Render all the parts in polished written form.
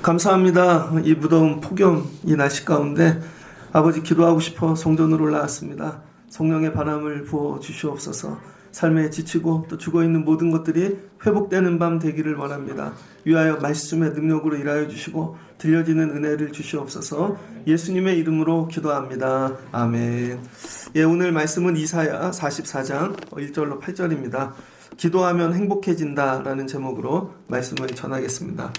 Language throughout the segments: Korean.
감사합니다. 이 무더운 폭염 이 날씨 가운데 아버지 기도하고 싶어 성전으로 올라왔습니다. 성령의 바람을 부어 주시옵소서. 삶에 지치고 또 죽어있는 모든 것들이 회복되는 밤 되기를 원합니다. 위하여 말씀의 능력으로 일하여 주시고 들려지는 은혜를 주시옵소서. 예수님의 이름으로 기도합니다. 아멘. 오늘 말씀은 이사야 44장 1절로 8절입니다. 기도하면 행복해진다라는 제목으로 말씀을 전하겠습니다.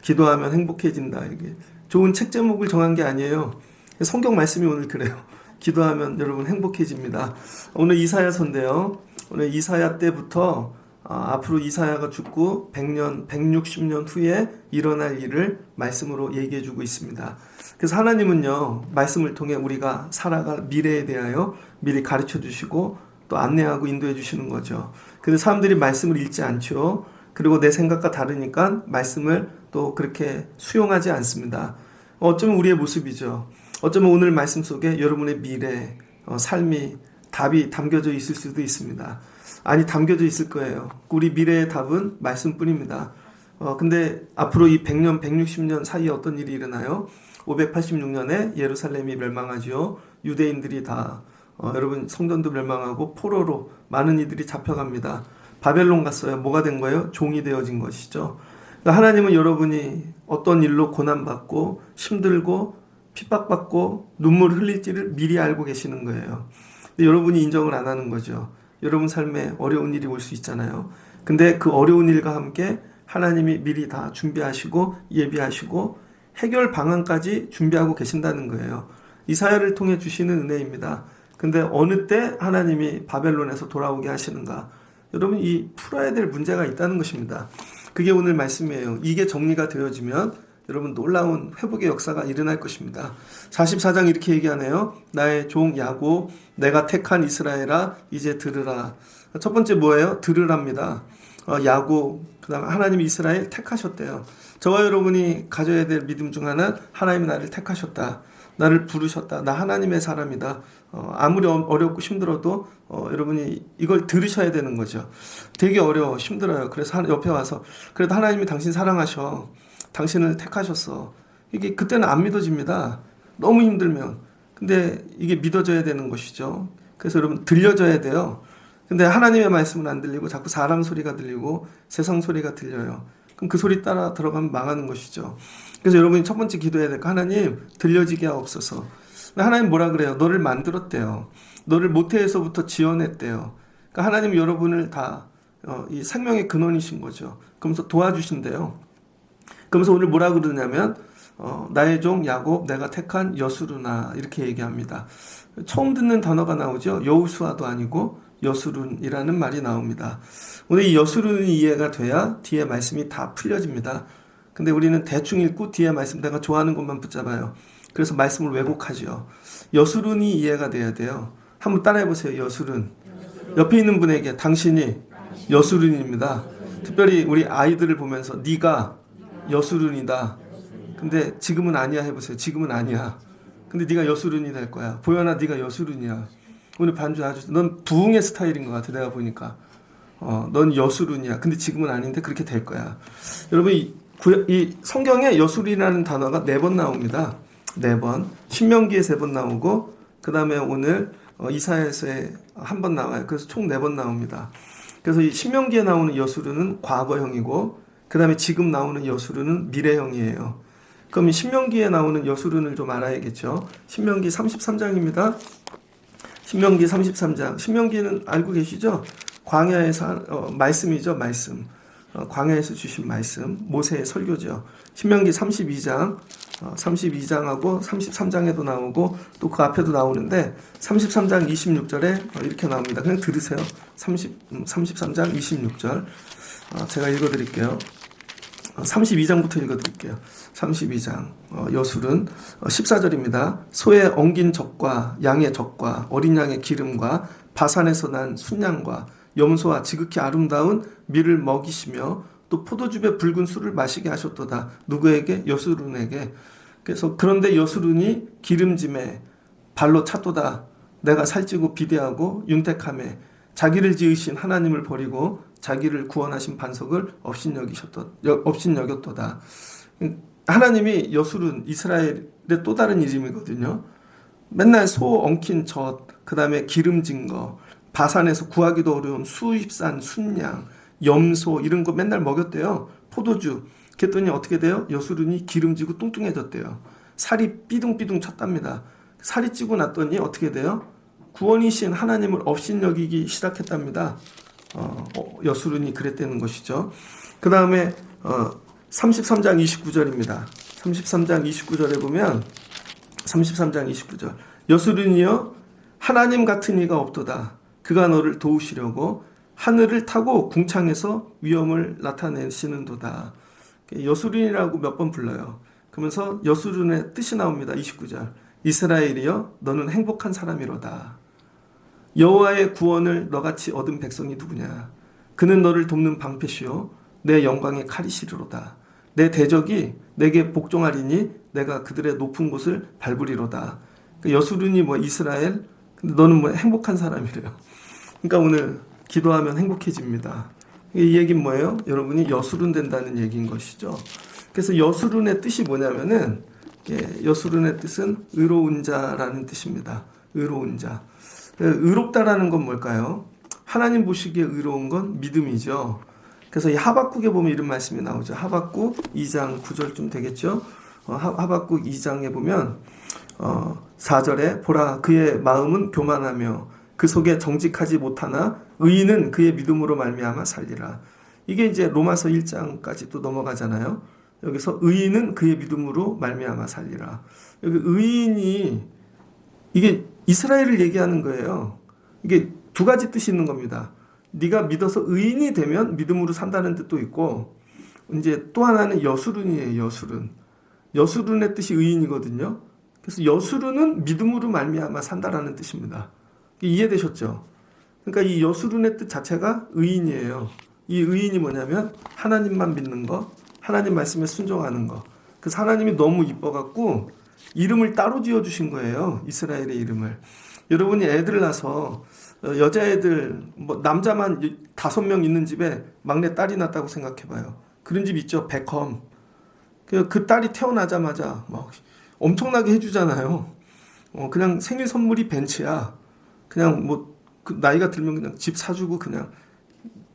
기도하면 행복해진다. 이게 좋은 책 제목을 정한 게 아니에요. 성경 말씀이 오늘 그래요. 기도하면 여러분 행복해집니다. 오늘 이사야서인데요. 오늘 이사야 때부터 앞으로 이사야가 죽고 100년, 160년 후에 일어날 일을 말씀으로 얘기해 주고 있습니다. 그래서 하나님은요, 말씀을 통해 우리가 살아갈 미래에 대하여 미리 가르쳐 주시고 또 안내하고 인도해 주시는 거죠. 근데 사람들이 말씀을 읽지 않죠. 그리고 내 생각과 다르니까 말씀을 또 그렇게 수용하지 않습니다. 어쩌면 우리의 모습이죠. 어쩌면 오늘 말씀 속에 여러분의 미래, 삶이 답이 담겨져 있을 수도 있습니다. 아니, 담겨져 있을 거예요. 우리 미래의 답은 말씀뿐입니다. 근데 앞으로 이 100년, 160년 사이에 어떤 일이 일어나요? 586년에 예루살렘이 멸망하죠. 유대인들이 다 여러분 성전도 멸망하고 포로로 많은 이들이 잡혀갑니다. 바벨론 갔어요. 뭐가 된 거예요? 종이 되어진 것이죠. 그러니까 하나님은 여러분이 어떤 일로 고난받고 힘들고 핍박받고 눈물 흘릴지를 미리 알고 계시는 거예요. 근데 여러분이 인정을 안 하는 거죠. 여러분 삶에 어려운 일이 올 수 있잖아요. 근데 그 어려운 일과 함께 하나님이 미리 다 준비하시고 예비하시고 해결 방안까지 준비하고 계신다는 거예요. 이사야를 통해 주시는 은혜입니다. 근데 어느 때 하나님이 바벨론에서 돌아오게 하시는가? 여러분, 이 풀어야 될 문제가 있다는 것입니다. 그게 오늘 말씀이에요. 이게 정리가 되어지면 여러분 놀라운 회복의 역사가 일어날 것입니다. 44장 이렇게 얘기하네요. 나의 종 야곱, 내가 택한 이스라엘아, 이제 들으라. 첫 번째 뭐예요? 들으랍니다. 야곱, 그 다음 하나님이 이스라엘 택하셨대요. 저와 여러분이 가져야 될 믿음 중 하나는 하나님이 나를 택하셨다. 나를 부르셨다. 나 하나님의 사람이다. 아무리 어렵고 힘들어도 여러분이 이걸 들으셔야 되는 거죠. 되게 어려워, 힘들어요. 그래서 옆에 와서 그래도 하나님이 당신 사랑하셔. 당신을 택하셨어. 이게 그때는 안 믿어집니다. 너무 힘들면. 근데 이게 믿어져야 되는 것이죠. 그래서 여러분 들려져야 돼요. 근데 하나님의 말씀은 안 들리고 자꾸 사람 소리가 들리고 세상 소리가 들려요. 그럼 그 소리 따라 들어가면 망하는 것이죠. 그래서 여러분이 첫 번째 기도해야 될 거, 하나님 들려지게 하옵소서. 하나님 뭐라 그래요? 너를 만들었대요. 너를 모태에서부터 지어냈대요. 그러니까 하나님 여러분을 다 이 생명의 근원이신 거죠. 그러면서 도와주신대요. 그러면서 오늘 뭐라 그러냐면 나의 종 야곱 내가 택한 여수르나 이렇게 얘기합니다. 처음 듣는 단어가 나오죠. 여우수아도 아니고 여수룬이라는 말이 나옵니다. 오늘 이 여수룬이 이해가 돼야 뒤에 말씀이 다 풀려집니다. 근데 우리는 대충 읽고 뒤에 말씀 내가 좋아하는 것만 붙잡아요. 그래서 말씀을 왜곡하죠. 여수룬이 이해가 돼야 돼요. 한번 따라해보세요. 여수룬. 옆에 있는 분에게 당신이 여수룬입니다. 특별히 우리 아이들을 보면서 네가 여수룬이다. 근데 지금은 아니야 해보세요. 지금은 아니야. 근데 네가 여수룬이 될 거야. 보현아, 네가 여수룬이야. 오늘 반주 아주 넌 부흥의 스타일인 것 같아. 내가 보니까 넌 여수룬이야. 근데 지금은 아닌데 그렇게 될 거야. 여러분 이 성경에 여수룬이라는 단어가 4번 나옵니다. 4번. 신명기에 3번 나오고 그 다음에 오늘 이사야서에 1번 나와요. 그래서 총 4번 나옵니다. 그래서 이 신명기에 나오는 여수룬은 과거형이고 그 다음에 지금 나오는 여수룬은 미래형이에요. 그럼 신명기에 나오는 여수룬을 좀 알아야겠죠. 신명기 33장입니다. 신명기 33장. 신명기는 알고 계시죠? 광야에서 말씀이죠. 말씀. 광야에서 주신 말씀. 모세의 설교죠. 신명기 32장. 32장하고 33장에도 나오고 또 그 앞에도 나오는데 33장 26절에 이렇게 나옵니다. 그냥 들으세요. 33장 26절. 제가 읽어드릴게요. 32장부터 읽어드릴게요. 32장 여술은 14절입니다. 소의 엉긴 젖과 양의 젖과 어린 양의 기름과 바산에서 난 순양과 염소와 지극히 아름다운 밀을 먹이시며 또 포도즙의 붉은 술을 마시게 하셨도다. 누구에게? 여수룬에게. 그래서 그런데 여수룬이 기름짐에 발로 찼도다. 내가 살찌고 비대하고 윤택함에 자기를 지으신 하나님을 버리고 자기를 구원하신 반석을 업신여겼도다. 하나님이 여술은 이스라엘의 또 다른 이름이거든요. 맨날 소 엉킨 젖, 그 다음에 기름진 거, 바산에서 구하기도 어려운 수입산 순양, 염소 이런 거 맨날 먹였대요. 포도주. 그랬더니 어떻게 돼요? 여술은이 기름지고 뚱뚱해졌대요. 살이 삐둥삐둥 쳤답니다. 살이 찌고 났더니 어떻게 돼요? 구원이신 하나님을 업신여기기 시작했답니다. 여술은이 그랬다는 것이죠. 그 다음에 33장 29절입니다. 33장 29절에 보면 33장 29절 여술은이여 하나님 같은 이가 없도다. 그가 너를 도우시려고 하늘을 타고 궁창에서 위엄을 나타내시는도다. 여술은이라고 몇 번 불러요. 그러면서 여술은의 뜻이 나옵니다. 29절 이스라엘이여 너는 행복한 사람이로다. 여호와의 구원을 너같이 얻은 백성이 누구냐. 그는 너를 돕는 방패시요 내 영광의 칼이시리로다. 내 대적이 내게 복종하리니 내가 그들의 높은 곳을 밟으리로다. 여술은이 뭐 이스라엘, 근데 너는 뭐 행복한 사람이래요. 그러니까 오늘 기도하면 행복해집니다. 이 얘기는 뭐예요? 여러분이 여술은 된다는 얘기인 것이죠. 그래서 여술은의 뜻이 뭐냐면은 여술은의 뜻은 의로운 자라는 뜻입니다. 의로운 자. 의롭다라는 건 뭘까요? 하나님 보시기에 의로운 건 믿음이죠. 그래서 이 하박국에 보면 이런 말씀이 나오죠. 하박국 2장 9절쯤 되겠죠. 하박국 2장에 보면 4절에 보라 그의 마음은 교만하며 그 속에 정직하지 못하나 의인은 그의 믿음으로 말미암아 살리라. 이게 이제 로마서 1장까지 또 넘어가잖아요. 여기서 의인은 그의 믿음으로 말미암아 살리라. 여기 의인이 이게 이스라엘을 얘기하는 거예요. 이게 두 가지 뜻이 있는 겁니다. 네가 믿어서 의인이 되면 믿음으로 산다는 뜻도 있고 이제 또 하나는 여술은이에요. 여술은. 여술은의 뜻이 의인이거든요. 그래서 여술은은 믿음으로 말미암아 산다라는 뜻입니다. 이해되셨죠? 그러니까 이 여술은의 뜻 자체가 의인이에요. 이 의인이 뭐냐면 하나님만 믿는 거, 하나님 말씀에 순종하는 거. 그래서 하나님이 너무 이뻐갖고 이름을 따로 지어주신 거예요. 이스라엘의 이름을. 여러분이 애들 낳아서 여자애들 뭐 남자만 5명 있는 집에 막내 딸이 낳았다고 생각해봐요. 그런 집 있죠. 베컴. 그 딸이 태어나자마자 막 엄청나게 해주잖아요. 그냥 생일 선물이 벤츠야. 그냥 뭐 그 나이가 들면 그냥 집 사주고 그냥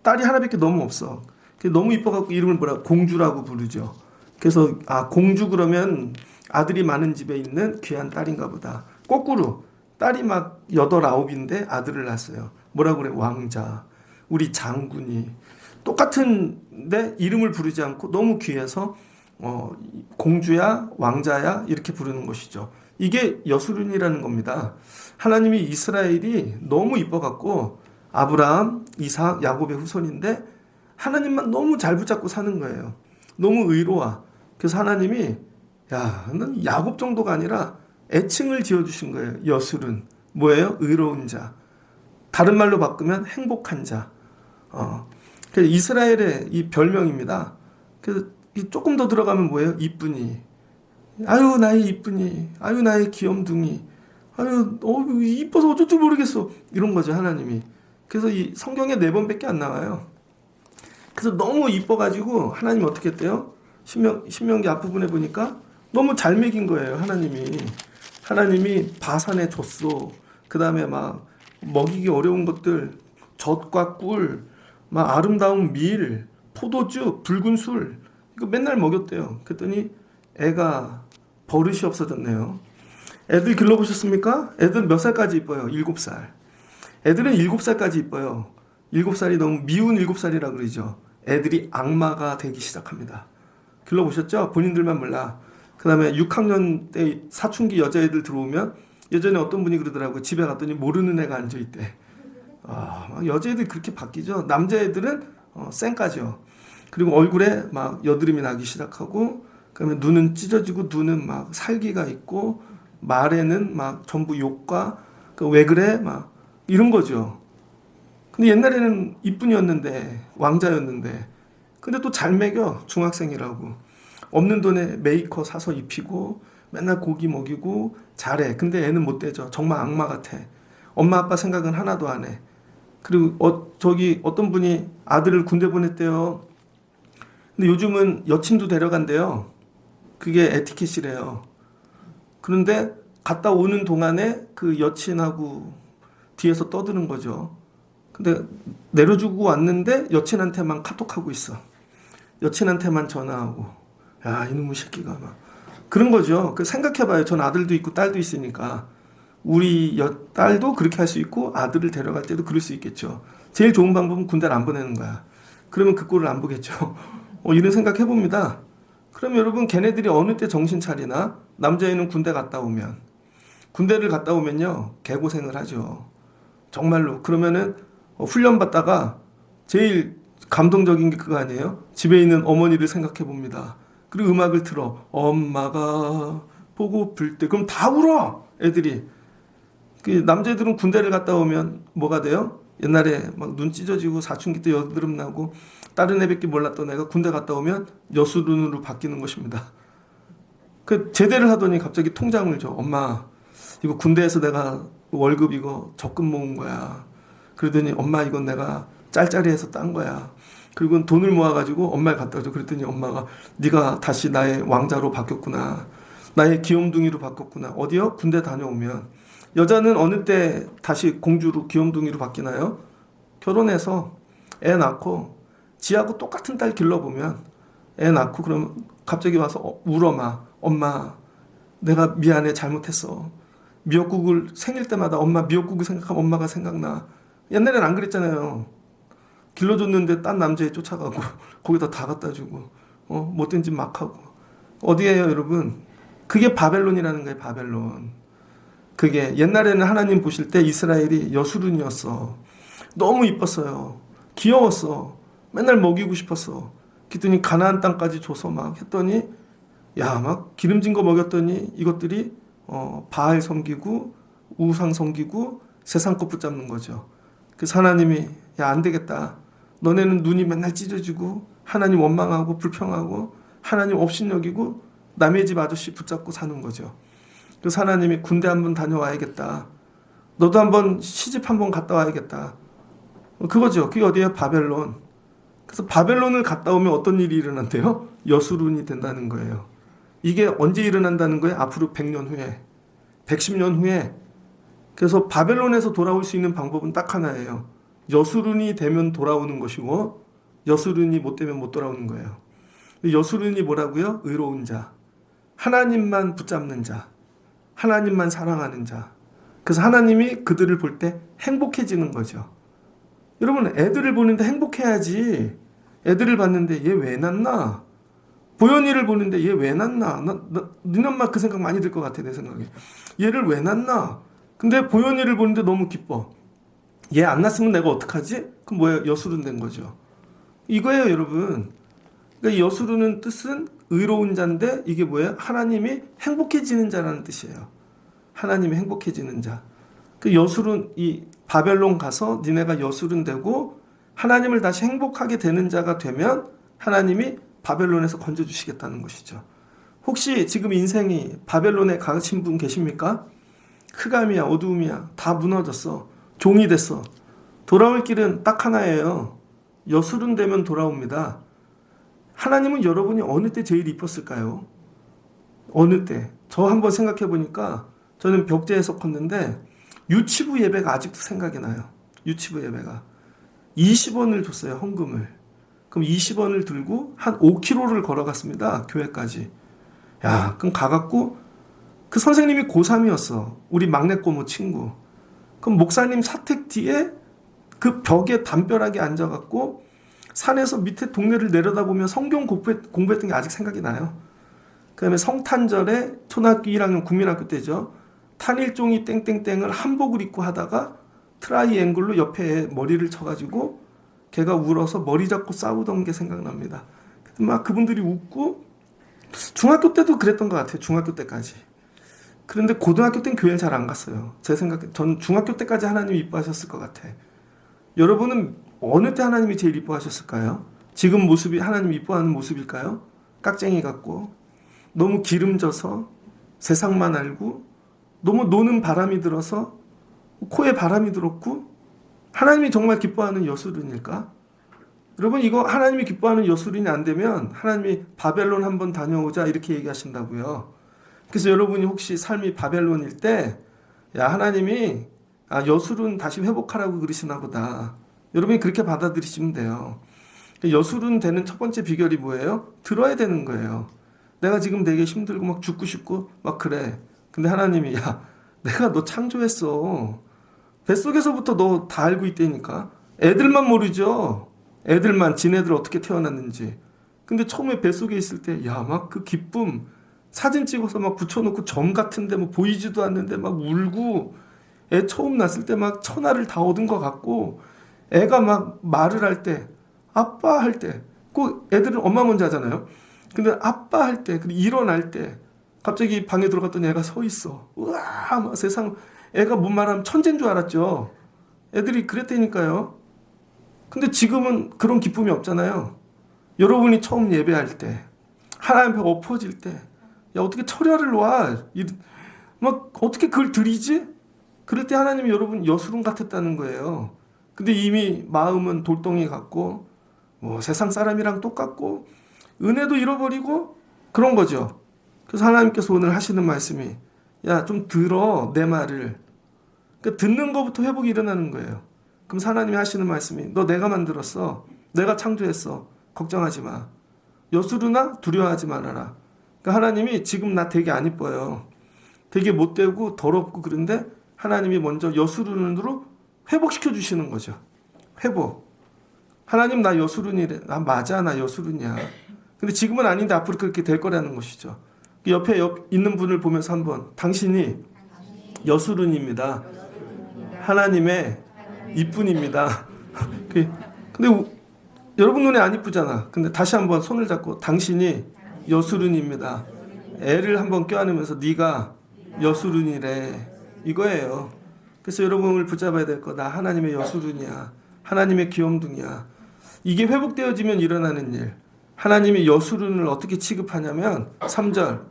딸이 하나밖에 너무 없어. 너무 이뻐갖고 이름을 뭐라 공주라고 부르죠. 그래서 공주 그러면 아들이 많은 집에 있는 귀한 딸인가 보다. 거꾸로 딸이 막 8, 9인데 아들을 낳았어요. 뭐라고 그래? 왕자. 우리 장군이. 똑같은데 이름을 부르지 않고 너무 귀해서 공주야 왕자야 이렇게 부르는 것이죠. 이게 여술은이라는 겁니다. 하나님이 이스라엘이 너무 이뻐갖고 아브라함, 이삭, 야곱의 후손인데 하나님만 너무 잘 붙잡고 사는 거예요. 너무 의로워. 그래서 하나님이 넌 야곱 정도가 아니라 애칭을 지어주신 거예요. 여술은 뭐예요? 의로운 자. 다른 말로 바꾸면 행복한 자. 그래서 이스라엘의 이 별명입니다. 그래서 조금 더 들어가면 뭐예요? 이쁜이. 아유 나의 이쁜이. 아유 나의 귀염둥이. 아유 이뻐서 어쩔 줄 모르겠어. 이런 거죠 하나님이. 그래서 이 성경에 4번밖에 안 나와요. 그래서 너무 이뻐가지고 하나님이 어떻게 했대요? 신명기 앞부분에 보니까 너무 잘 먹인 거예요. 하나님이 바산에 줬어. 그 다음에 막 먹이기 어려운 것들 젖과 꿀, 막 아름다운 밀, 포도주, 붉은 술 이거 맨날 먹였대요. 그랬더니 애가 버릇이 없어졌네요. 애들 길러보셨습니까? 애들 몇 살까지 이뻐요? 7살. 애들은 7살까지 이뻐요. 7살이 너무 미운 7살이라 그러죠. 애들이 악마가 되기 시작합니다. 길러보셨죠? 본인들만 몰라. 그 다음에 6학년 때 사춘기 여자애들 들어오면 예전에 어떤 분이 그러더라고요. 집에 갔더니 모르는 애가 앉아있대. 여자애들이 그렇게 바뀌죠. 남자애들은 쌩까죠. 그리고 얼굴에 막 여드름이 나기 시작하고 그다음에 눈은 찢어지고 눈은 막 살기가 있고 말에는 막 전부 욕과 왜 그래? 막 이런 거죠. 근데 옛날에는 이쁜이었는데 왕자였는데 근데 또 잘 먹여 중학생이라고 없는 돈에 메이커 사서 입히고 맨날 고기 먹이고 잘해. 근데 애는 못 되죠. 정말 악마 같아. 엄마 아빠 생각은 하나도 안 해. 그리고 저기 어떤 분이 아들을 군대 보냈대요. 근데 요즘은 여친도 데려간대요. 그게 에티켓이래요. 그런데 갔다 오는 동안에 그 여친하고 뒤에서 떠드는 거죠. 근데 내려주고 왔는데 여친한테만 카톡하고 있어. 여친한테만 전화하고. 야, 이놈의 새끼가 막. 그런 거죠. 그 생각해봐요. 전 아들도 있고 딸도 있으니까. 우리 딸도 그렇게 할 수 있고 아들을 데려갈 때도 그럴 수 있겠죠. 제일 좋은 방법은 군대를 안 보내는 거야. 그러면 그 꼴을 안 보겠죠. 이런 생각 해봅니다. 그럼 여러분 걔네들이 어느 때 정신 차리나? 남자애는 군대 갔다 오면. 군대를 갔다 오면요. 개고생을 하죠. 정말로. 그러면은 훈련 받다가 제일 감동적인 게 그거 아니에요? 집에 있는 어머니를 생각해 봅니다. 그리고 음악을 틀어. 엄마가 보고플 때. 그럼 다 울어! 애들이. 그 남자애들은 군대를 갔다 오면 뭐가 돼요? 옛날에 막 눈 찢어지고 사춘기 때 여드름 나고 다른 애밖에 몰랐던 애가 군대 갔다 오면 여수룬으로 바뀌는 것입니다. 그 제대를 하더니 갑자기 통장을 줘. 엄마, 이거 군대에서 내가 월급 이거 적금 모은 거야. 그러더니 엄마 이건 내가 짤짤이해서 딴 거야. 그리고 돈을 모아가지고 엄마에 갖다 줘. 그랬더니 엄마가 네가 다시 나의 왕자로 바뀌었구나. 나의 귀염둥이로 바뀌었구나. 어디요? 군대 다녀오면. 여자는 어느 때 다시 공주로 귀염둥이로 바뀌나요? 결혼해서 애 낳고 지하고 똑같은 딸 길러보면 애 낳고 그러면 갑자기 와서 울어 막. 엄마 내가 미안해 잘못했어. 미역국을 생일 때마다 엄마 미역국을 생각하면 엄마가 생각나. 옛날엔 안 그랬잖아요. 길러줬는데 딴 남자애 쫓아가고 거기다 다 갖다 주고 못된 짓 막 하고. 어디에요 여러분? 그게 바벨론이라는 거예요. 바벨론. 그게 옛날에는 하나님 보실 때 이스라엘이 여수룬이었어. 너무 이뻤어요. 귀여웠어. 맨날 먹이고 싶었어. 그랬더니 가나안 땅까지 줘서 막 했더니 야, 막 기름진 거 먹였더니 이것들이 바알 섬기고 우상 섬기고 세상 것 붙잡는 거죠. 그래서 하나님이 야, 안 되겠다. 너네는 눈이 맨날 찢어지고 하나님 원망하고 불평하고 하나님 업신여기고 남의 집 아저씨 붙잡고 사는 거죠. 그래서 하나님이 군대 한번 다녀와야겠다. 너도 한번 시집 한번 갔다 와야겠다. 그거죠. 그게 어디예요? 바벨론. 그래서 바벨론을 갔다 오면 어떤 일이 일어난대요? 여수룬이 된다는 거예요. 이게 언제 일어난다는 거예요? 앞으로 100년 후에, 110년 후에. 그래서 바벨론에서 돌아올 수 있는 방법은 딱 하나예요. 여수룬이 되면 돌아오는 것이고 여수룬이 못 되면 못 돌아오는 거예요. 여수룬이 뭐라고요? 의로운 자, 하나님만 붙잡는 자, 하나님만 사랑하는 자. 그래서 하나님이 그들을 볼 때 행복해지는 거죠. 여러분 애들을 보는데 행복해야지. 애들을 봤는데 얘 왜 낳나? 보현이를 보는데 얘 왜 낳나? 니네 엄마 그 생각 많이 들 것 같아 내 생각에. 얘를 왜 낳나? 근데 보현이를 보는데 너무 기뻐. 얘 안 낳았으면 내가 어떡하지? 그럼 뭐예요? 여수룬 된 거죠. 이거예요 여러분. 그러니까 여수룬은 뜻은 의로운 자인데 이게 뭐예요? 하나님이 행복해지는 자라는 뜻이에요. 하나님이 행복해지는 자. 그 여수룬 이 바벨론 가서 니네가 여수룬 되고 하나님을 다시 행복하게 되는 자가 되면 하나님이 바벨론에서 건져주시겠다는 것이죠. 혹시 지금 인생이 바벨론에 가신 분 계십니까? 흑암이야 어두움이야 다 무너졌어. 종이 됐어. 돌아올 길은 딱 하나예요. 여수룬 되면 돌아옵니다. 하나님은 여러분이 어느 때 제일 이뻤을까요? 어느 때? 저 한번 생각해 보니까 저는 벽제에서 컸는데 유치부 예배가 아직도 생각이 나요. 유치부 예배가 20원을 줬어요. 헌금을. 그럼 20원을 들고 한 5km를 걸어갔습니다. 교회까지. 야, 그럼 가갖고 그 선생님이 고3이었어. 우리 막내 꼬모 친구. 그럼 목사님 사택 뒤에 그 벽에 담벼락에 앉아갖고 산에서 밑에 동네를 내려다보며 성경 공부했던 게 아직 생각이 나요. 그 다음에 성탄절에 초등학교 1학년 국민학교 때죠. 탄일종이 땡땡땡을 한복을 입고 하다가 트라이앵글로 옆에 머리를 쳐가지고 걔가 울어서 머리 잡고 싸우던 게 생각납니다. 막 그분들이 웃고 중학교 때도 그랬던 것 같아요. 중학교 때까지. 그런데 고등학교 때는 교회를 잘 안 갔어요. 제 생각에 전 중학교 때까지 하나님 이뻐하셨을 것 같아. 여러분은 어느 때 하나님이 제일 이뻐하셨을까요? 지금 모습이 하나님 이뻐하는 모습일까요? 깍쟁이 같고 너무 기름져서 세상만 알고 너무 노는 바람이 들어서 코에 바람이 들었고 하나님이 정말 기뻐하는 여수lun일까? 여러분 이거 하나님이 기뻐하는 여수lun이 안 되면 하나님이 바벨론 한번 다녀오자 이렇게 얘기하신다고요. 그래서 여러분이 혹시 삶이 바벨론일 때 야 하나님이 여수lun 다시 회복하라고 그러시나 보다. 여러분이 그렇게 받아들이시면 돼요. 여수lun 되는 첫 번째 비결이 뭐예요? 들어야 되는 거예요. 내가 지금 되게 힘들고 막 죽고 싶고 막 그래. 근데 하나님이 야 내가 너 창조했어. 뱃속에서부터 너 다 알고 있다니까. 애들만 모르죠. 애들만 지네들 어떻게 태어났는지. 근데 처음에 뱃속에 있을 때 야 막 그 기쁨 사진 찍어서 막 붙여놓고 점 같은데 뭐 보이지도 않는데 막 울고 애 처음 낳았을 때 막 천하를 다 얻은 것 같고 애가 막 말을 할 때 아빠 할 때 꼭 애들은 엄마 먼저 하잖아요. 근데 아빠 할 때 그리고 일어날 때 갑자기 방에 들어갔더니 애가 서 있어. 우와 막 세상 애가 뭔 말하면 천재인 줄 알았죠. 애들이 그랬다니까요. 근데 지금은 그런 기쁨이 없잖아요. 여러분이 처음 예배할 때 하나님 앞에 엎어질 때 야 어떻게 철야를 놔? 막 어떻게 그걸 드리지? 그럴 때 하나님이 여러분 여수lun 같았다는 거예요. 근데 이미 마음은 돌덩이 같고 뭐 세상 사람이랑 똑같고 은혜도 잃어버리고 그런 거죠. 그래서 하나님께서 오늘 하시는 말씀이 야 좀 들어 내 말을. 그러니까 듣는 것부터 회복이 일어나는 거예요. 그럼 하나님이 하시는 말씀이 너 내가 만들었어. 내가 창조했어. 걱정하지 마. 여수lun아 두려워하지 말아라. 그러니까 하나님이 지금 나 되게 안 이뻐요. 되게 못되고 더럽고 그런데 하나님이 먼저 여수lun으로 회복시켜 주시는 거죠. 회복. 하나님 나 여수lun이래. 나 맞아 나 여수lun이야. 근데 지금은 아닌데 앞으로 그렇게 될 거라는 것이죠. 옆에 있는 분을 보면서 한번 당신이 여수lun입니다. 하나님의 이쁜입니다. 근데 여러분 눈에 안 이쁘잖아. 근데 다시 한번 손을 잡고 당신이 여수lun입니다. 애를 한번 껴안으면서 네가 여수lun이래. 이거예요. 그래서 여러분을 붙잡아야 될 거 나 하나님의 여수lun이야. 하나님의 귀염둥이야. 이게 회복되어지면 일어나는 일. 하나님이 여수lun을 어떻게 취급하냐면 3절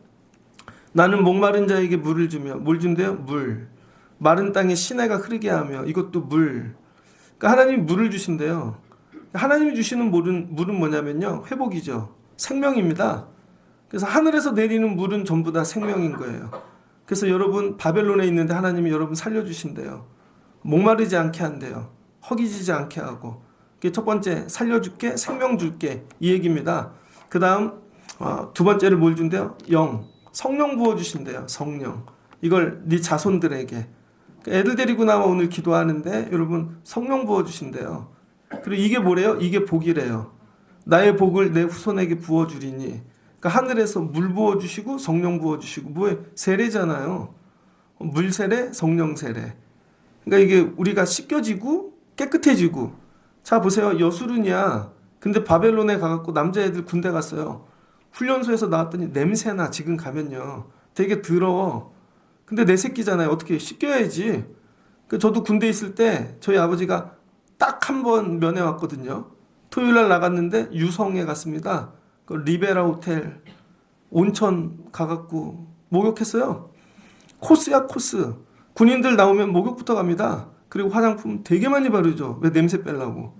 나는 목마른 자에게 물을 주며 뭘 준대요? 물. 마른 땅에 시내가 흐르게 하며 이것도 물. 그러니까 하나님이 물을 주신대요. 하나님이 주시는 물은 뭐냐면요. 회복이죠. 생명입니다. 그래서 하늘에서 내리는 물은 전부 다 생명인 거예요. 그래서 여러분 바벨론에 있는데 하나님이 여러분 살려주신대요. 목마르지 않게 한대요. 허기지지 않게 하고. 그게 첫 번째 살려줄게 생명 줄게 이 얘기입니다. 그 다음 두 번째를 뭘 준대요? 영. 성령 부어주신대요. 성령. 이걸 네 자손들에게. 애들 데리고 나와 오늘 기도하는데 여러분 성령 부어주신대요. 그리고 이게 뭐래요? 이게 복이래요. 나의 복을 내 후손에게 부어주리니. 그러니까 하늘에서 물 부어주시고 성령 부어주시고 뭐예요? 세례잖아요. 물 세례, 성령 세례. 그러니까 이게 우리가 씻겨지고 깨끗해지고. 자 보세요. 여수lun이야. 근데 바벨론에 가갖고 남자애들 군대 갔어요. 훈련소에서 나왔더니 냄새나 지금 가면요. 되게 더러워. 근데 내 새끼잖아요. 어떻게 씻겨야지. 저도 군대 있을 때 저희 아버지가 딱 한 번 면회 왔거든요. 토요일날 나갔는데 유성에 갔습니다. 그 리베라 호텔 온천 가갖고 목욕했어요. 코스야 코스. 군인들 나오면 목욕부터 갑니다. 그리고 화장품 되게 많이 바르죠. 왜 냄새 빼려고.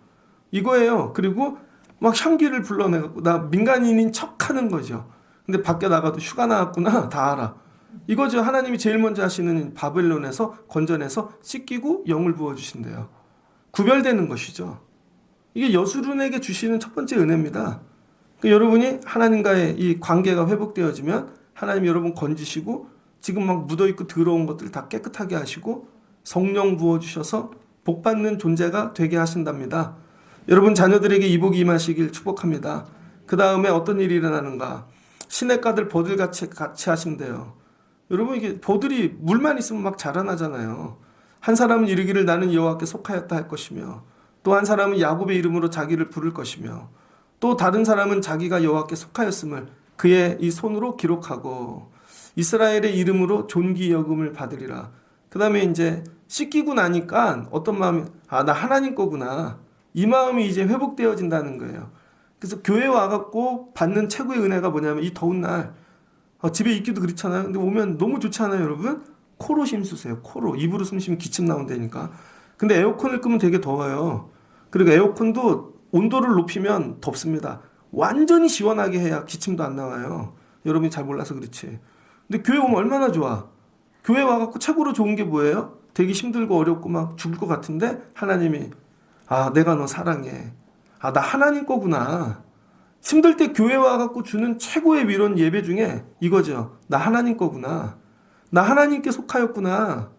이거예요. 그리고 막 향기를 불러내갖고 나 민간인인 척하는 거죠. 근데 밖에 나가도 휴가 나왔구나 다 알아. 이거죠. 하나님이 제일 먼저 하시는 바벨론에서 건져내서 씻기고 영을 부어주신대요. 구별되는 것이죠. 이게 여수lun에게 주시는 첫 번째 은혜입니다. 그러니까 여러분이 하나님과의 이 관계가 회복되어지면 하나님이 여러분 건지시고 지금 막 묻어있고 더러운 것들 다 깨끗하게 하시고 성령 부어주셔서 복받는 존재가 되게 하신답니다. 여러분 자녀들에게 이 복이 임하시길 축복합니다. 그 다음에 어떤 일이 일어나는가? 시냇가들 버들같이 하신대요. 여러분 이게 버들이 물만 있으면 막 자라나잖아요. 한 사람은 이르기를 나는 여호와께 속하였다 할 것이며 또 한 사람은 야곱의 이름으로 자기를 부를 것이며 또 다른 사람은 자기가 여호와께 속하였음을 그의 이 손으로 기록하고 이스라엘의 이름으로 존귀 여김을 받으리라. 그 다음에 이제 씻기고 나니까 어떤 마음이 나 하나님 거구나. 이 마음이 이제 회복되어진다는 거예요. 그래서 교회 와갖고 받는 최고의 은혜가 뭐냐면 이 더운 날 집에 있기도 그렇잖아요. 근데 오면 너무 좋지 않아요, 여러분? 코로 힘쓰세요. 코로. 입으로 숨 쉬면 기침 나온다니까. 근데 에어컨을 끄면 되게 더워요. 그리고 에어컨도 온도를 높이면 덥습니다. 완전히 시원하게 해야 기침도 안 나와요. 여러분이 잘 몰라서 그렇지. 근데 교회 오면 얼마나 좋아. 교회 와갖고 최고로 좋은 게 뭐예요? 되게 힘들고 어렵고 막 죽을 것 같은데 하나님이 내가 너 사랑해. 나 하나님 거구나. 힘들 때 교회 와갖고 주는 최고의 위로는 예배 중에 이거죠. 나 하나님 거구나. 나 하나님께 속하였구나.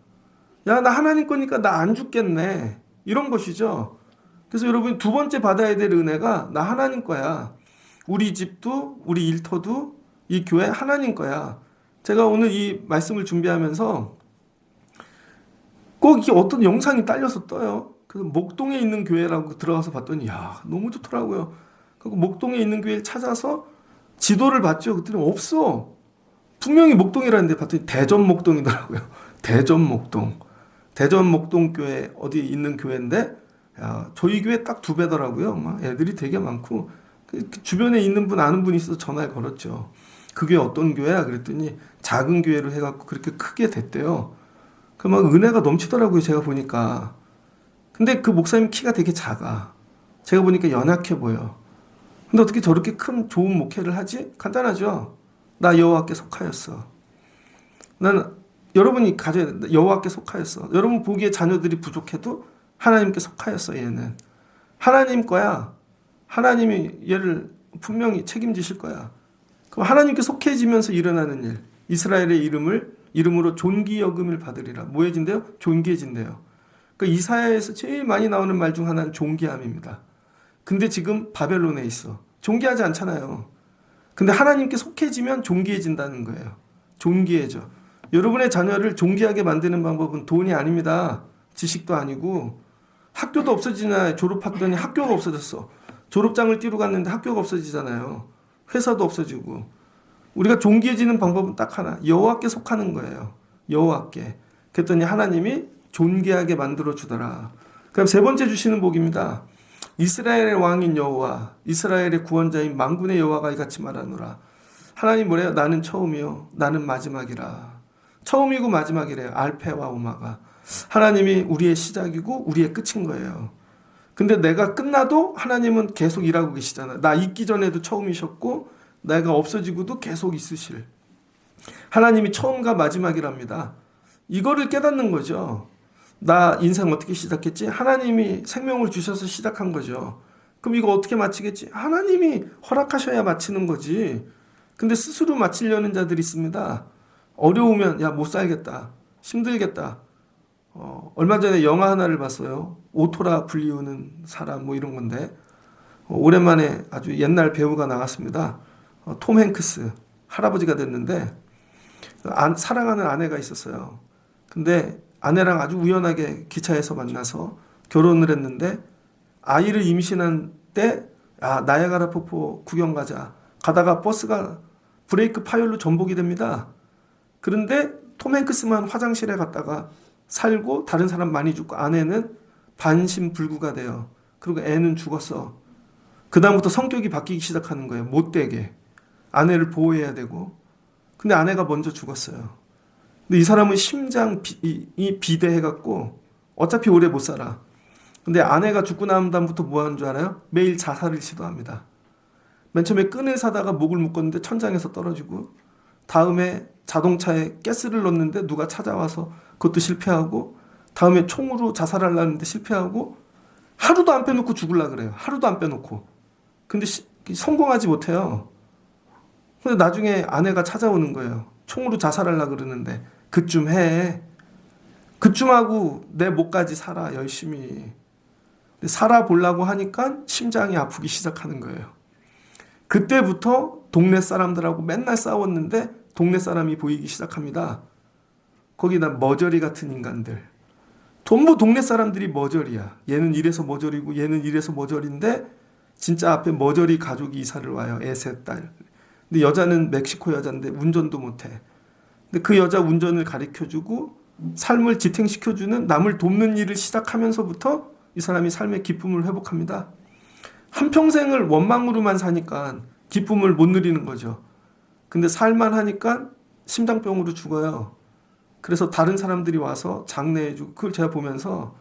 야, 나 하나님 거니까 나 안 죽겠네. 이런 것이죠. 그래서 여러분 두 번째 받아야 될 은혜가 나 하나님 거야. 우리 집도 우리 일터도 이 교회 하나님 거야. 제가 오늘 이 말씀을 준비하면서 꼭 이게 어떤 영상이 딸려서 떠요. 그래서 목동에 있는 교회라고 들어가서 봤더니 너무 좋더라고요. 그리고 목동에 있는 교회를 찾아서 지도를 봤죠. 그랬더니 없어. 분명히 목동이라는데 봤더니 대전 목동이더라고요. 대전 목동. 대전 목동 교회 어디 있는 교회인데 저희 교회 딱 2배더라고요. 막 애들이 되게 많고 그 주변에 있는 분 아는 분이 있어서 전화를 걸었죠. 그게 어떤 교회야? 그랬더니 작은 교회로 해갖고 그렇게 크게 됐대요. 그 막 은혜가 넘치더라고요. 제가 보니까. 근데 그 목사님 키가 되게 작아. 제가 보니까 연약해 보여. 근데 어떻게 저렇게 큰 좋은 목회를 하지? 간단하죠. 나 여호와께 속하였어. 나는 여러분이 가져야 된다. 여호와께 속하였어. 여러분 보기에 자녀들이 부족해도 하나님께 속하였어. 얘는 하나님 거야. 하나님이 얘를 분명히 책임지실 거야. 그럼 하나님께 속해지면서 일어나는 일. 이스라엘의 이름으로 존귀 여김을 받으리라. 뭐해진대요? 존귀해진대요. 그러니까 이사야에서 제일 많이 나오는 말 중 하나는 존귀함입니다. 근데 지금 바벨론에 있어. 존귀하지 않잖아요. 근데 하나님께 속해지면 존귀해진다는 거예요. 존귀해져. 여러분의 자녀를 존귀하게 만드는 방법은 돈이 아닙니다. 지식도 아니고. 학교도 없어지잖아요. 졸업했더니 학교가 없어졌어. 졸업장을 띄러 갔는데 학교가 없어지잖아요. 회사도 없어지고. 우리가 존귀해지는 방법은 딱 하나. 여호와께 속하는 거예요. 여호와께. 그랬더니 하나님이 존귀하게 만들어 주더라. 그럼 세 번째 주시는 복입니다. 이스라엘의 왕인 여호와, 이스라엘의 구원자인 만군의 여호와가 이같이 말하노라. 하나님 뭐래요? 나는 처음이요, 나는 마지막이라. 처음이고 마지막이래요. 알페와 오마가. 하나님이 우리의 시작이고 우리의 끝인 거예요. 근데 내가 끝나도 하나님은 계속 일하고 계시잖아요. 나 있기 전에도 처음이셨고 내가 없어지고도 계속 있으실. 하나님이 처음과 마지막이랍니다. 이거를 깨닫는 거죠. 나 인생 어떻게 시작했지? 하나님이 생명을 주셔서 시작한 거죠. 그럼 이거 어떻게 마치겠지? 하나님이 허락하셔야 마치는 거지. 근데 스스로 마치려는 자들이 있습니다. 어려우면 못 살겠다. 힘들겠다. 얼마 전에 영화 하나를 봤어요. 오토라 불리우는 사람 뭐 이런 건데 오랜만에 아주 옛날 배우가 나왔습니다. 톰 행크스 할아버지가 됐는데 사랑하는 아내가 있었어요. 근데 아내랑 아주 우연하게 기차에서 만나서 결혼을 했는데 아이를 임신한 때 나야가라 폭포 구경 가다가 버스가 브레이크 파열로 전복이 됩니다. 그런데 톰 행크스만 화장실에 갔다가 살고 다른 사람 많이 죽고 아내는 반신불구가 돼요. 그리고 애는 죽었어. 그다음부터 성격이 바뀌기 시작하는 거예요. 못되게. 아내를 보호해야 되고. 근데 아내가 먼저 죽었어요. 근데 이 사람은 심장이 비대해갖고 어차피 오래 못 살아. 근데 아내가 죽고 난 다음부터 뭐 하는 줄 알아요? 매일 자살을 시도합니다. 맨 처음에 끈을 사다가 목을 묶었는데 천장에서 떨어지고, 다음에 자동차에 가스를 넣었는데 누가 찾아와서 그것도 실패하고, 다음에 총으로 자살하려는데 실패하고, 하루도 안 빼놓고 죽으려고 그래요. 하루도 안 빼놓고. 근데 성공하지 못해요. 근데 나중에 아내가 찾아오는 거예요. 총으로 자살하려고 그러는데 그쯤 해. 그쯤 하고 내 목까지 살아 열심히. 살아보려고 하니까 심장이 아프기 시작하는 거예요. 그때부터 동네 사람들하고 맨날 싸웠는데 동네 사람이 보이기 시작합니다. 거기다 머저리 같은 인간들. 전부 동네 사람들이 머저리야. 얘는 이래서 머저리고 얘는 이래서 머저리인데 진짜 앞에 머저리 가족이 이사를 와요. 애 셋 딸. 근데 여자는 멕시코 여자인데 운전도 못해. 근데 그 여자 운전을 가르쳐주고 삶을 지탱시켜주는 남을 돕는 일을 시작하면서부터 이 사람이 삶의 기쁨을 회복합니다. 한평생을 원망으로만 사니까 기쁨을 못 누리는 거죠. 근데 살만하니까 심장병으로 죽어요. 그래서 다른 사람들이 와서 장례해주고 그걸 제가 보면서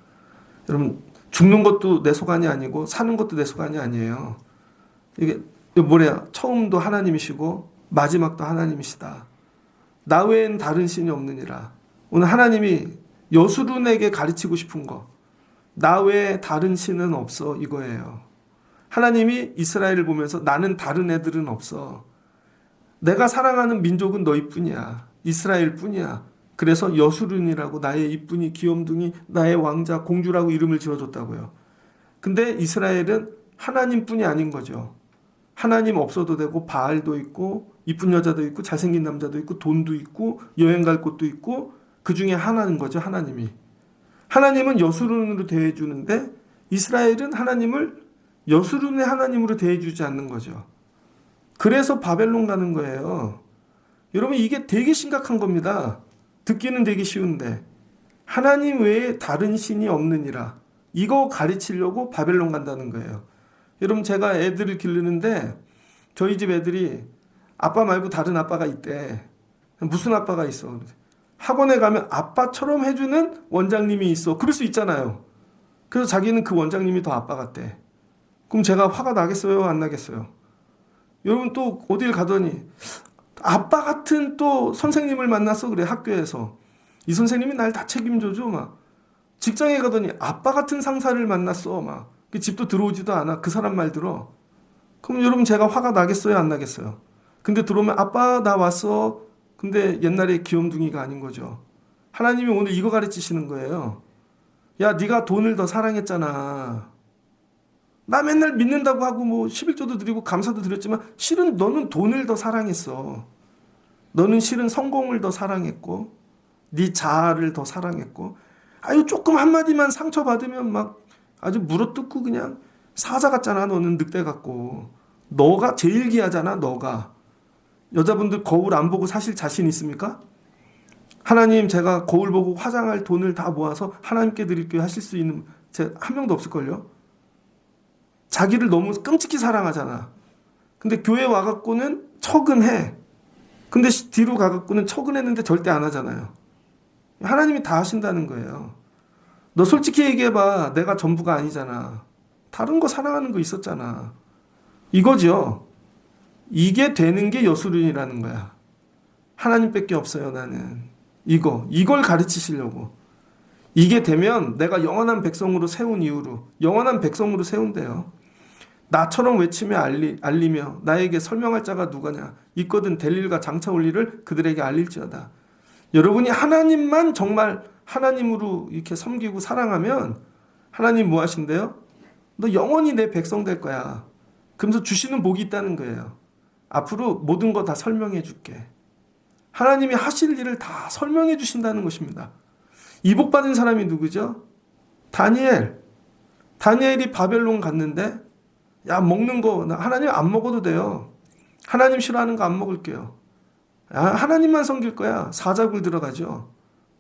여러분 죽는 것도 내 소관이 아니고 사는 것도 내 소관이 아니에요. 이게 뭐래요? 처음도 하나님이시고 마지막도 하나님이시다. 나 외엔 다른 신이 없느니라. 오늘 하나님이 여수룬에게 가르치고 싶은 거, 나 외에 다른 신은 없어, 이거예요. 하나님이 이스라엘을 보면서 나는 다른 애들은 없어. 내가 사랑하는 민족은 너희뿐이야. 이스라엘 뿐이야. 그래서 여수룬이라고 나의 이쁜이 귀염둥이 나의 왕자 공주라고 이름을 지어줬다고요. 근데 이스라엘은 하나님뿐이 아닌 거죠. 하나님 없어도 되고 바알도 있고 이쁜 여자도 있고 잘생긴 남자도 있고 돈도 있고 여행 갈 곳도 있고 그 중에 하나인 거죠. 하나님이. 하나님은 여수룬으로 대해주는데 이스라엘은 하나님을 여수룬의 하나님으로 대해주지 않는 거죠. 그래서 바벨론 가는 거예요. 여러분 이게 되게 심각한 겁니다. 듣기는 되게 쉬운데 하나님 외에 다른 신이 없느니라. 이거 가르치려고 바벨론 간다는 거예요. 여러분 제가 애들을 기르는데 저희 집 애들이 아빠 말고 다른 아빠가 있대. 무슨 아빠가 있어? 학원에 가면 아빠처럼 해주는 원장님이 있어. 그럴 수 있잖아요. 그래서 자기는 그 원장님이 더 아빠 같대. 그럼 제가 화가 나겠어요? 안 나겠어요? 여러분 또 어딜 가더니 아빠 같은 또 선생님을 만났어. 그래 학교에서. 이 선생님이 날 다 책임져줘. 막 직장에 가더니 아빠 같은 상사를 만났어. 막 집도 들어오지도 않아. 그 사람 말 들어. 그럼 여러분 제가 화가 나겠어요? 안 나겠어요? 근데 들어오면 아빠 나 왔어. 근데 옛날에 귀염둥이가 아닌 거죠. 하나님이 오늘 이거 가르치시는 거예요. 야 네가 돈을 더 사랑했잖아. 나 맨날 믿는다고 하고 뭐 11조도 드리고 감사도 드렸지만 실은 너는 돈을 더 사랑했어. 너는 실은 성공을 더 사랑했고 네 자아를 더 사랑했고 아유 조금 한마디만 상처받으면 막 아주 물어뜯고 그냥 사자 같잖아. 너는 늑대 같고 너가 제일 귀하잖아. 너가 여자분들 거울 안 보고 사실 자신 있습니까? 하나님 제가 거울 보고 화장할 돈을 다 모아서 하나님께 드릴게요 하실 수 있는 제 한 명도 없을걸요? 자기를 너무 끔찍히 사랑하잖아. 근데 교회 와갖고는 척은 해. 근데 뒤로 가갖고는 척은 했는데 절대 안 하잖아요. 하나님이 다 하신다는 거예요. 너 솔직히 얘기해봐. 내가 전부가 아니잖아. 다른 거 사랑하는 거 있었잖아. 이거죠. 이게 되는 게 여수룬이라는 거야. 하나님밖에 없어요, 나는. 이걸 가르치시려고. 이게 되면 내가 영원한 백성으로 세운 이후로 영원한 백성으로 세운대요. 나처럼 외치며 알리며 나에게 설명할 자가 누구냐. 있거든 될 일과 장차 올 일을 그들에게 알릴지어다. 여러분이 하나님만 정말 하나님으로 이렇게 섬기고 사랑하면 하나님 뭐 하신대요? 너 영원히 내 백성 될 거야. 그러면서 주시는 복이 있다는 거예요. 앞으로 모든 거 다 설명해 줄게. 하나님이 하실 일을 다 설명해 주신다는 것입니다. 이 복 받은 사람이 누구죠? 다니엘이 바벨론 갔는데 야 먹는 거 하나님 안 먹어도 돼요. 하나님 싫어하는 거 안 먹을게요. 야, 하나님만 섬길 거야. 사자굴 들어가죠.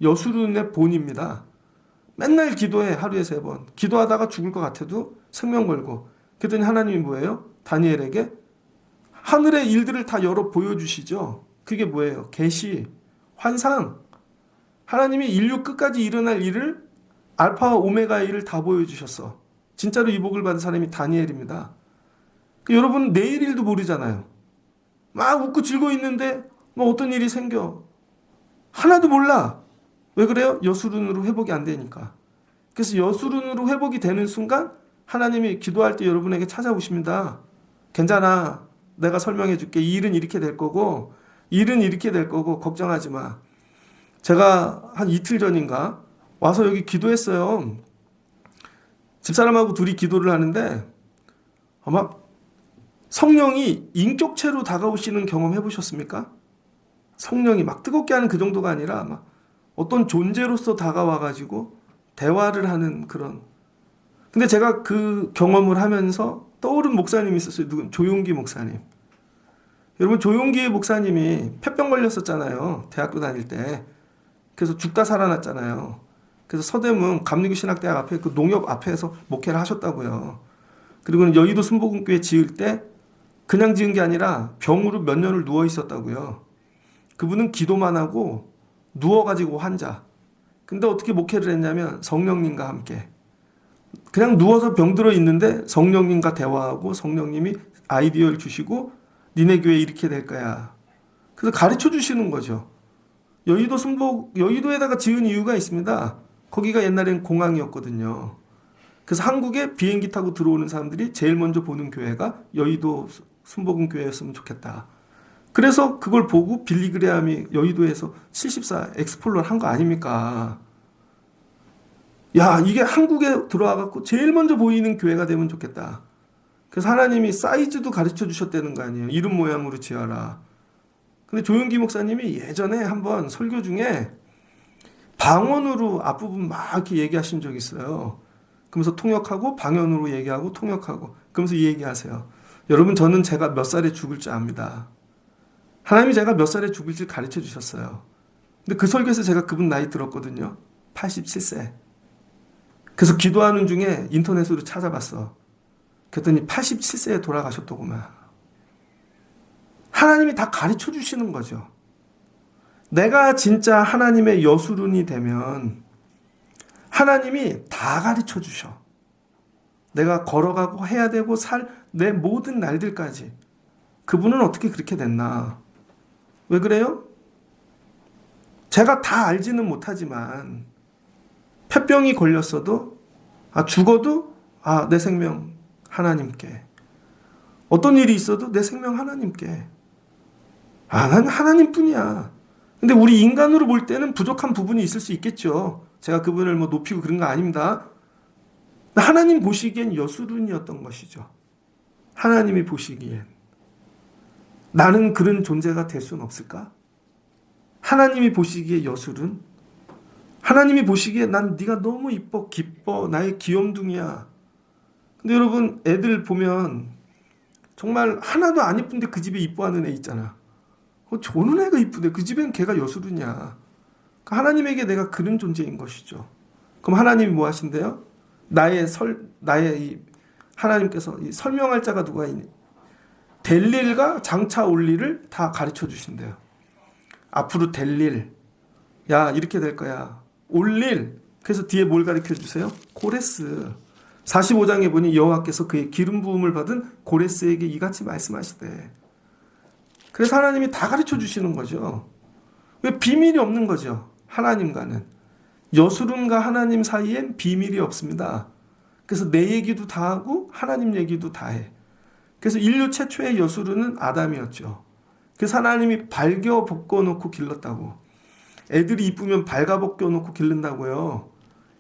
여수룬의 본입니다. 맨날 기도해. 하루에 3번. 기도하다가 죽을 것 같아도 생명 걸고. 그랬더니 하나님이 뭐예요? 다니엘에게 하늘의 일들을 다 열어 보여주시죠. 그게 뭐예요? 계시, 환상. 하나님이 인류 끝까지 일어날 일을 알파와 오메가의 일을 다 보여주셨어. 진짜로 이 복을 받은 사람이 다니엘입니다. 여러분 내일 일도 모르잖아요. 막 웃고 즐거워 있는데 뭐 어떤 일이 생겨. 하나도 몰라. 왜 그래요? 여수룬으로 회복이 안 되니까. 그래서 여수룬으로 회복이 되는 순간 하나님이 기도할 때 여러분에게 찾아오십니다. 괜찮아. 내가 설명해 줄게. 이 일은 이렇게 될 거고 일은 이렇게 될 거고 걱정하지 마. 제가 한 이틀 전인가 와서 여기 기도했어요. 집사람하고 둘이 기도를 하는데 아마 성령이 인격체로 다가오시는 경험 해보셨습니까? 성령이 막 뜨겁게 하는 그 정도가 아니라 막 어떤 존재로서 다가와가지고 대화를 하는 그런. 근데 제가 그 경험을 하면서 떠오른 목사님이 있었어요. 누군? 조용기 목사님. 여러분 조용기 목사님이 폐병 걸렸었잖아요. 대학교 다닐 때. 그래서 죽다 살아났잖아요. 그래서 서대문 감리교신학대학 앞에 그 농협 앞에서 목회를 하셨다고요. 그리고는 여의도 순복음교회 지을 때 그냥 지은 게 아니라 병으로 몇 년을 누워 있었다고요. 그분은 기도만 하고 누워가지고 환자. 근데 어떻게 목회를 했냐면 성령님과 함께. 그냥 누워서 병들어 있는데 성령님과 대화하고 성령님이 아이디어를 주시고 니네 교회 이렇게 될 거야. 그래서 가르쳐 주시는 거죠. 여의도에다가 지은 이유가 있습니다. 거기가 옛날엔 공항이었거든요. 그래서 한국에 비행기 타고 들어오는 사람들이 제일 먼저 보는 교회가 여의도 순복음 교회였으면 좋겠다. 그래서 그걸 보고 빌리 그레함이 여의도에서 74 엑스플로를 한 거 아닙니까? 야, 이게 한국에 들어와갖고 제일 먼저 보이는 교회가 되면 좋겠다. 그래서 하나님이 사이즈도 가르쳐 주셨다는 거 아니에요. 이름 모양으로 지어라. 근데 조용기 목사님이 예전에 한번 설교 중에 방언으로 앞부분 막 이렇게 얘기하신 적이 있어요. 그러면서 통역하고 방언으로 얘기하고 통역하고 그러면서 이 얘기하세요. 여러분, 저는 제가 몇 살에 죽을 줄 압니다. 하나님이 제가 몇 살에 죽을지 가르쳐 주셨어요. 근데 그 설교에서 제가 그분 나이 들었거든요. 87세. 그래서 기도하는 중에 인터넷으로 찾아봤어. 그랬더니 87세에 돌아가셨더구만. 하나님이 다 가르쳐 주시는 거죠. 내가 진짜 하나님의 여수룬이 되면 하나님이 다 가르쳐 주셔. 내가 걸어가고 해야 되고 살 내 모든 날들까지. 그분은 어떻게 그렇게 됐나? 왜 그래요? 제가 다 알지는 못하지만 폐병이 걸렸어도 죽어도 내 생명 하나님께. 어떤 일이 있어도 내 생명 하나님께. 난 하나님뿐이야. 근데 우리 인간으로 볼 때는 부족한 부분이 있을 수 있겠죠. 제가 그분을 높이고 그런 거 아닙니다. 하나님 보시기엔 여수룬이었던 것이죠. 하나님이 보시기엔 나는 그런 존재가 될 수는 없을까? 하나님이 보시기에 여수룬? 하나님이 보시기에 난 네가 너무 이뻐, 기뻐, 나의 귀염둥이야. 근데 여러분, 애들 보면 정말 하나도 안 이쁜데 그 집에 이뻐하는 애 있잖아. 저는 애가 이쁘대. 그 집엔 걔가 여수룬이야. 하나님에게 내가 그런 존재인 것이죠. 그럼 하나님이 뭐 하신대요? 하나님께서 설명할 자가 누가 있니? 될 일과 장차 올 일을 다 가르쳐 주신대요. 앞으로 될 일. 야, 이렇게 될 거야. 올 일. 그래서 뒤에 뭘 가르쳐 주세요? 고레스. 45장에 보니 여호와께서 그의 기름 부음을 받은 고레스에게 이같이 말씀하시대. 그래서 하나님이 다 가르쳐 주시는 거죠. 왜 비밀이 없는 거죠? 하나님과는. 여수룬과 하나님 사이엔 비밀이 없습니다. 그래서 내 얘기도 다 하고 하나님 얘기도 다 해. 그래서 인류 최초의 여수룬은 아담이었죠. 그래서 하나님이 발겨 벗겨놓고 길렀다고. 애들이 이쁘면 발가 벗겨놓고 기른다고요.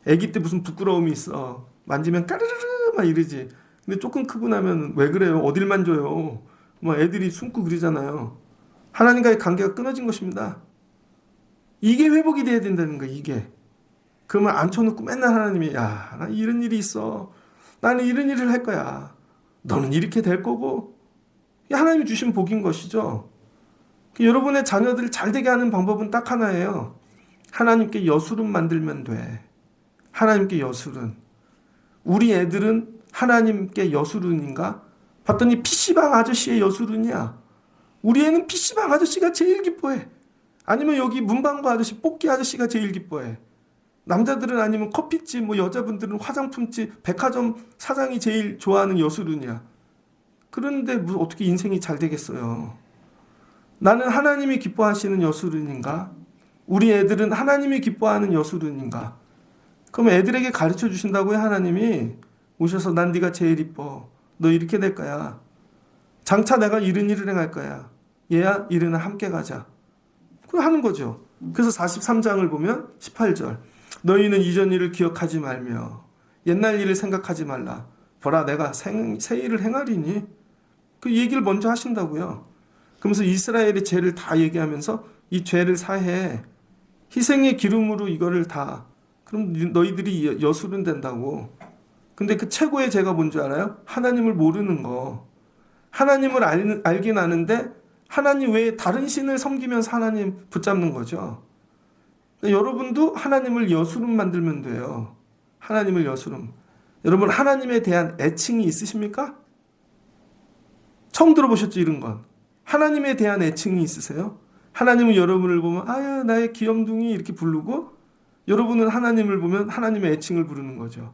애기 때 무슨 부끄러움이 있어. 만지면 까르르르 막 이러지. 근데 조금 크고 나면 왜 그래요? 어딜 만져요? 애들이 숨고 그러잖아요. 하나님과의 관계가 끊어진 것입니다. 이게 회복이 돼야 된다는 거예요. 이게. 그러면 앉혀놓고 맨날 하나님이 나 이런 일이 있어. 나는 이런 일을 할 거야. 너는 이렇게 될 거고. 하나님이 주신 복인 것이죠. 여러분의 자녀들을 잘 되게 하는 방법은 딱 하나예요. 하나님께 여수룬 만들면 돼. 하나님께 여수룬. 우리 애들은 하나님께 여수룬인가? 봤더니 PC방 아저씨의 여수룬이야. 우리 애는 PC방 아저씨가 제일 기뻐해. 아니면 여기 문방구 아저씨, 뽑기 아저씨가 제일 기뻐해. 남자들은 아니면 커피집, 여자분들은 화장품집, 백화점 사장이 제일 좋아하는 여수룬이야. 그런데 어떻게 인생이 잘 되겠어요? 나는 하나님이 기뻐하시는 여수룬인가? 우리 애들은 하나님이 기뻐하는 여수룬인가? 그럼 애들에게 가르쳐 주신다고요. 하나님이 오셔서 난 네가 제일 이뻐. 너 이렇게 될 거야. 장차 내가 이런 일을 행할 거야. 얘야, 일어나 함께 가자. 그걸 하는 거죠. 그래서 43장을 보면 18절. 너희는 이전 일을 기억하지 말며 옛날 일을 생각하지 말라. 보라, 내가 새 일을 행하리니. 그 얘기를 먼저 하신다고요. 그러면서 이스라엘의 죄를 다 얘기하면서 이 죄를 사해. 희생의 기름으로 이거를 다. 그럼 너희들이 여수른 된다고. 근데 그 최고의 죄가 뭔지 알아요? 하나님을 모르는 거. 하나님을 알긴 아는데 하나님 외에 다른 신을 섬기면서 하나님 붙잡는 거죠. 여러분도 하나님을 여수름 만들면 돼요. 하나님을 여수름. 여러분, 하나님에 대한 애칭이 있으십니까? 처음 들어보셨죠, 이런 건? 하나님에 대한 애칭이 있으세요? 하나님은 여러분을 보면 아유 나의 귀염둥이 이렇게 부르고, 여러분은 하나님을 보면 하나님의 애칭을 부르는 거죠.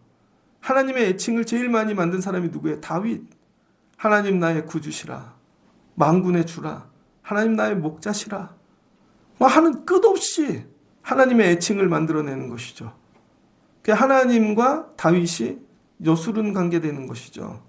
하나님의 애칭을 제일 많이 만든 사람이 누구예요? 다윗. 하나님 나의 구주시라, 만군의 주라, 하나님 나의 목자시라, 하는 끝없이 하나님의 애칭을 만들어내는 것이죠. 하나님과 다윗이 여수른 관계되는 것이죠.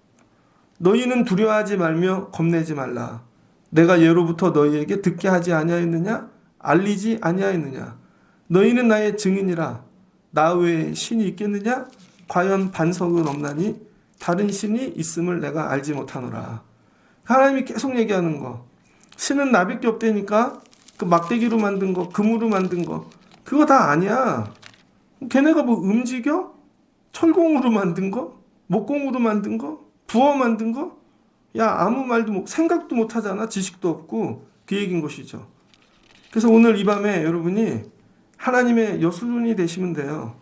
너희는 두려워하지 말며 겁내지 말라. 내가 예로부터 너희에게 듣게 하지 아니하였느냐? 알리지 아니하였느냐? 너희는 나의 증인이라. 나 외에 신이 있겠느냐? 과연 반석은 없나니 다른 신이 있음을 내가 알지 못하노라. 하나님이 계속 얘기하는 거. 신은 나밖에 없다니까 그 막대기로 만든 거, 금으로 만든 거, 그거 다 아니야. 걔네가 뭐 움직여? 철공으로 만든 거? 목공으로 만든 거? 부어 만든 거? 야, 아무 말도 생각도 못 하잖아. 지식도 없고. 그 얘기인 것이죠. 그래서 오늘 이 밤에 여러분이 하나님의 여수론이 되시면 돼요.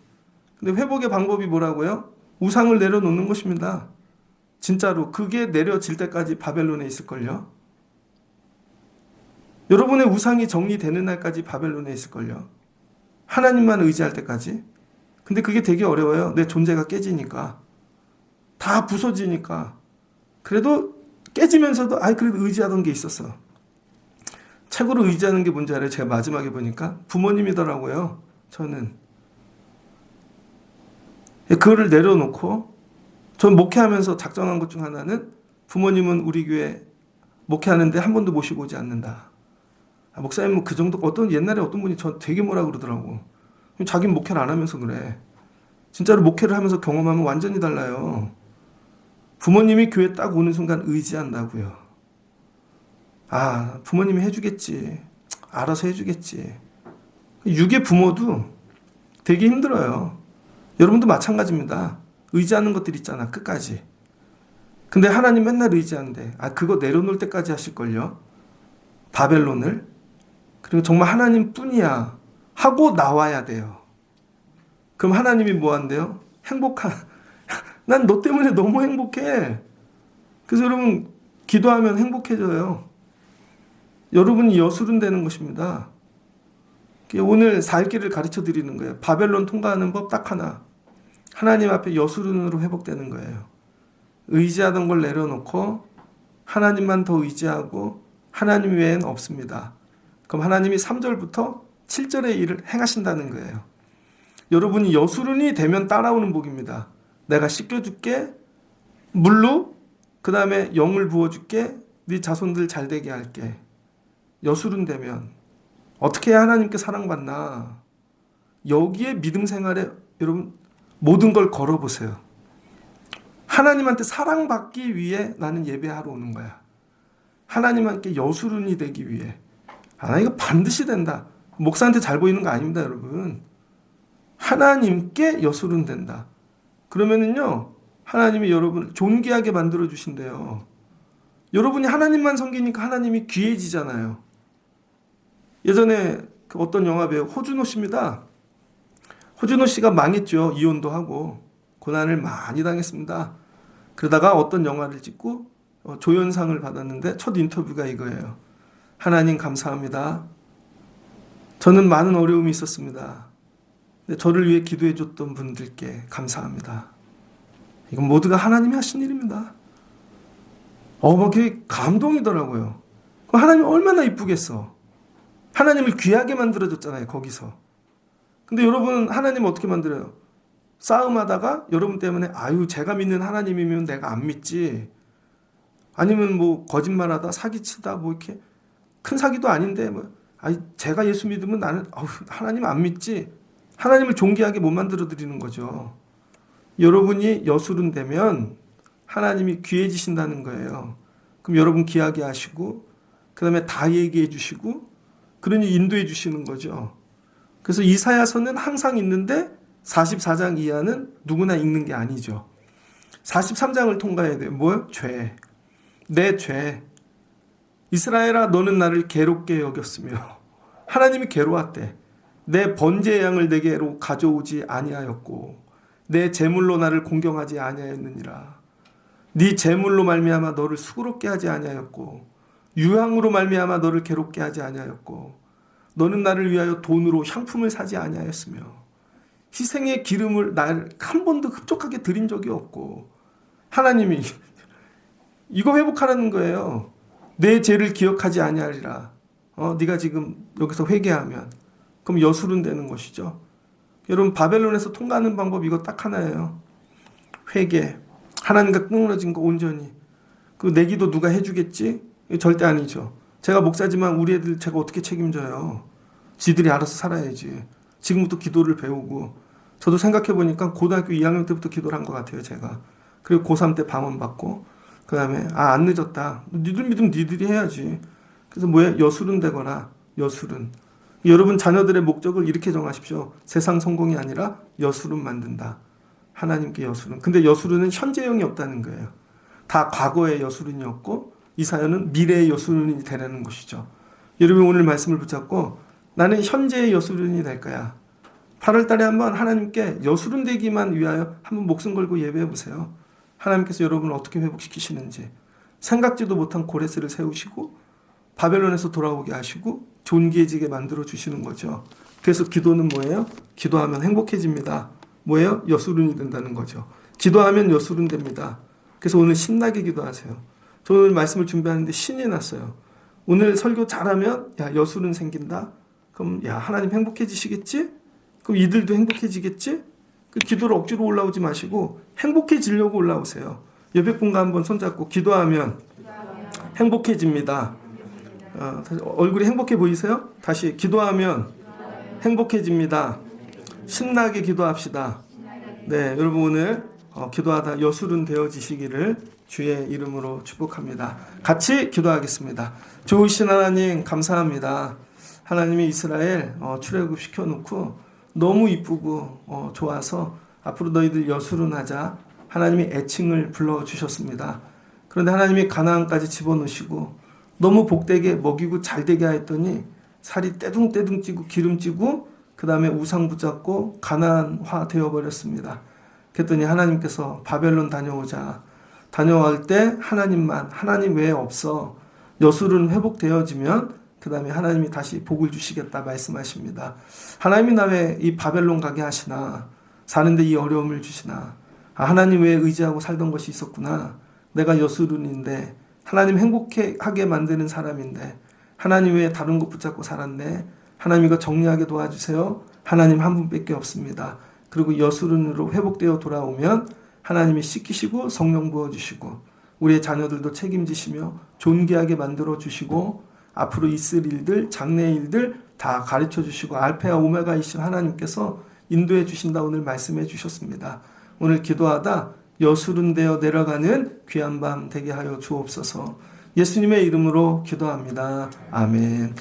근데 회복의 방법이 뭐라고요? 우상을 내려놓는 것입니다. 진짜로 그게 내려질 때까지 바벨론에 있을걸요. 여러분의 우상이 정리되는 날까지 바벨론에 있을걸요. 하나님만 의지할 때까지. 근데 그게 되게 어려워요. 내 존재가 깨지니까. 다 부서지니까. 그래도 깨지면서도 그래도 의지하던 게 있었어. 최고로 의지하는 게 뭔지 알아요? 제가 마지막에 보니까 부모님이더라고요. 저는 그거를 내려놓고, 전 목회하면서 작정한 것 중 하나는 부모님은 우리 교회 목회하는데 한 번도 모시고 오지 않는다. 목사님은 그 정도, 옛날에 어떤 분이 저 되게 뭐라 그러더라고. 자기는 목회를 안 하면서 그래. 진짜로 목회를 하면서 경험하면 완전히 달라요. 부모님이 교회 딱 오는 순간 의지한다고요. 부모님이 해주겠지. 알아서 해주겠지. 육의 부모도 되게 힘들어요. 여러분도 마찬가지입니다. 의지하는 것들 있잖아, 끝까지. 근데 하나님 맨날 의지하는데, 그거 내려놓을 때까지 하실걸요? 바벨론을. 그리고 정말 하나님 뿐이야 하고 나와야 돼요. 그럼 하나님이 뭐 한대요? 난 너 때문에 너무 행복해. 그래서 여러분, 기도하면 행복해져요. 여러분이 여수른 되는 것입니다. 오늘 살 길을 가르쳐 드리는 거예요. 바벨론 통과하는 법 딱 하나. 하나님 앞에 여수른으로 회복되는 거예요. 의지하던 걸 내려놓고 하나님만 더 의지하고 하나님 외엔 없습니다. 그럼 하나님이 3절부터 7절의 일을 행하신다는 거예요. 여러분이 여수른이 되면 따라오는 복입니다. 내가 씻겨줄게, 물로, 그 다음에 영을 부어줄게, 네 자손들 잘 되게 할게. 여수른 되면 어떻게 해야 하나님께 사랑받나? 여기에 믿음 생활에 여러분 모든 걸 걸어보세요. 하나님한테 사랑받기 위해 나는 예배하러 오는 거야. 하나님께 여수른이 되기 위해. 이거 반드시 된다. 목사한테 잘 보이는 거 아닙니다, 여러분. 하나님께 여수른 된다. 그러면은요, 하나님이 여러분을 존귀하게 만들어 주신대요. 여러분이 하나님만 섬기니까 하나님이 귀해지잖아요. 예전에 어떤 영화 배우 호준호 씨입니다. 호준호 씨가 망했죠. 이혼도 하고 고난을 많이 당했습니다. 그러다가 어떤 영화를 찍고 조연상을 받았는데 첫 인터뷰가 이거예요. 하나님 감사합니다. 저는 많은 어려움이 있었습니다. 근데 저를 위해 기도해 줬던 분들께 감사합니다. 이건 모두가 하나님이 하신 일입니다. 그게 감동이더라고요. 하나님 얼마나 이쁘겠어. 하나님을 귀하게 만들어줬잖아요, 거기서. 근데 여러분, 하나님 어떻게 만들어요? 싸움하다가 여러분 때문에 제가 믿는 하나님이면 내가 안 믿지. 아니면 거짓말하다 사기치다 이렇게 큰 사기도 아닌데 제가 예수 믿으면 나는 하나님 안 믿지. 하나님을 존귀하게 못 만들어 드리는 거죠. 여러분이 여수른 되면 하나님이 귀해지신다는 거예요. 그럼 여러분 귀하게 하시고 그 다음에 다 얘기해 주시고 그러니 인도해 주시는 거죠. 그래서 이사야서는 항상 있는데 44장 이하는 누구나 읽는 게 아니죠. 43장을 통과해야 돼요. 뭐요? 죄. 내 죄. 이스라엘아 너는 나를 괴롭게 여겼으며 하나님이 괴로웠대. 내 번제의 양을 내게로 가져오지 아니하였고 내 제물로 나를 공경하지 아니하였느니라. 네 재물로 말미암아 너를 수고롭게 하지 아니하였고 유향으로 말미암아 너를 괴롭게 하지 아니하였고 너는 나를 위하여 돈으로 향품을 사지 아니하였으며 희생의 기름을 날 한 번도 흡족하게 드린 적이 없고 하나님이 이거 회복하라는 거예요. 내 죄를 기억하지 아니하리라. 네가 지금 여기서 회개하면 그럼 여술은 되는 것이죠. 여러분 바벨론에서 통과하는 방법 이거 딱 하나예요. 회개. 하나님과 끊어진 거 온전히. 그 내 기도 누가 해주겠지? 절대 아니죠. 제가 목사지만 우리 애들 제가 어떻게 책임져요? 지들이 알아서 살아야지. 지금부터 기도를 배우고 저도 생각해보니까 고등학교 2학년 때부터 기도를 한 것 같아요. 제가. 그리고 고3 때 방언 받고 그 다음에 안 늦었다. 니들 믿으면 니들이 해야지. 그래서 뭐야? 여술은 되거라. 여술은. 여러분 자녀들의 목적을 이렇게 정하십시오. 세상 성공이 아니라 여술은 만든다. 하나님께 여술은. 근데 여술은 현재형이 없다는 거예요. 다 과거의 여술은이었고 이 사연은 미래의 여술은이 되라는 것이죠. 여러분 오늘 말씀을 붙잡고 나는 현재의 여술은이 될 거야. 8월 달에 한번 하나님께 여술은 되기만 위하여 한번 목숨 걸고 예배해 보세요. 하나님께서 여러분을 어떻게 회복시키시는지. 생각지도 못한 고레스를 세우시고 바벨론에서 돌아오게 하시고 존귀해지게 만들어 주시는 거죠. 그래서 기도는 뭐예요? 기도하면 행복해집니다. 뭐예요? 여술은이 된다는 거죠. 기도하면 여술은 됩니다. 그래서 오늘 신나게 기도하세요. 저 오늘 말씀을 준비하는데 신이 났어요. 오늘 설교 잘하면 여술은 생긴다. 그럼 하나님 행복해지시겠지? 그럼 이들도 행복해지겠지? 그 기도를 억지로 올라오지 마시고 행복해지려고 올라오세요. 옆에 분과 한번 손잡고 기도하면 행복해집니다. 얼굴이 행복해 보이세요? 다시 기도하면 행복해집니다. 신나게 기도합시다. 네, 여러분 오늘 기도하다 여술은 되어지시기를 주의 이름으로 축복합니다. 같이 기도하겠습니다. 좋으신 하나님 감사합니다. 하나님이 이스라엘 출애굽 시켜놓고 너무 이쁘고 좋아서 앞으로 너희들 여술은 하자 하나님이 애칭을 불러주셨습니다. 그런데 하나님이 가나안까지 집어넣으시고 너무 복되게 먹이고 잘되게 하였더니 살이 떼둥떼둥 찌고 기름 찌고 그 다음에 우상 붙잡고 가나안화 되어버렸습니다. 그랬더니 하나님께서 바벨론 다녀올 때 하나님 외에 없어. 여술은 회복되어지면 그 다음에 하나님이 다시 복을 주시겠다 말씀하십니다. 하나님이 나 왜 이 바벨론 가게 하시나? 사는데 이 어려움을 주시나? 하나님 외에 의지하고 살던 것이 있었구나. 내가 여술은인데 하나님 행복하게 만드는 사람인데 하나님 외에 다른 것 붙잡고 살았네. 하나님 이거 정리하게 도와주세요. 하나님 한 분밖에 없습니다. 그리고 여술은으로 회복되어 돌아오면 하나님이 씻기시고 성령 부어주시고 우리의 자녀들도 책임지시며 존귀하게 만들어주시고 앞으로 있을 일들, 장래의 일들 다 가르쳐주시고 알파와 오메가이신 하나님께서 인도해 주신다 오늘 말씀해 주셨습니다. 오늘 기도하다 여술은 되어 내려가는 귀한 밤 되게 하여 주옵소서. 예수님의 이름으로 기도합니다. 아멘.